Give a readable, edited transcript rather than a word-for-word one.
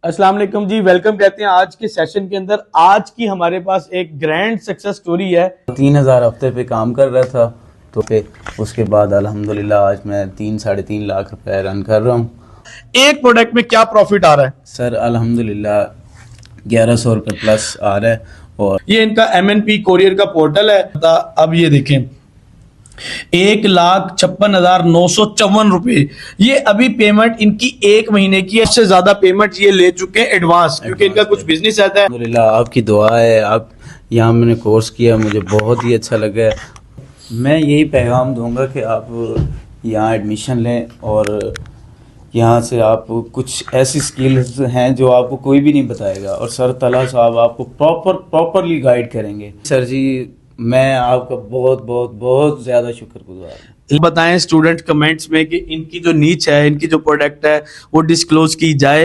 अस्सलाम वालेकुम जी, वेलकम कहते हैं आज के सेशन के अंदर। आज की हमारे पास एक ग्रैंड सक्सेस स्टोरी है। 3,000 हफ्ते पे काम कर रहा था तो फिर उसके बाद अल्हम्दुलिल्लाह आज मैं 3-3.5 लाख रुपए रन कर रहा हूँ। एक प्रोडक्ट में क्या प्रॉफिट आ रहा है? सर अल्हम्दुलिल्लाह 1100 रुपये प्लस आ रहा है। और ये इनका MNP कोरियर का पोर्टल है। अब ये देखें 1,56,954 रुपए, ये अभी पेमेंट इनकी एक महीने की है। इससे ज्यादा पेमेंट ये ले चुके हैं एडवांस, क्योंकि इनका कुछ बिजनेस रहता है। अल्हम्दुलिल्लाह आपकी दुआ है। आप यहाँ मैंने कोर्स किया, मुझे बहुत ही अच्छा लगा है। मैं यही पैगाम दूंगा कि आप यहाँ एडमिशन लें और यहाँ से आप कुछ ऐसी स्किल्स हैं जो आपको कोई भी नहीं बताएगा और सर तला साहब आपको प्रॉपरली गाइड करेंगे। सर जी मैं आपका बहुत बहुत बहुत ज़्यादा शुक्रगुजार हूँ। बताएं स्टूडेंट कमेंट्स में कि इनकी जो नीच है, इनकी जो प्रोडक्ट है वो डिस्क्लोज की जाए।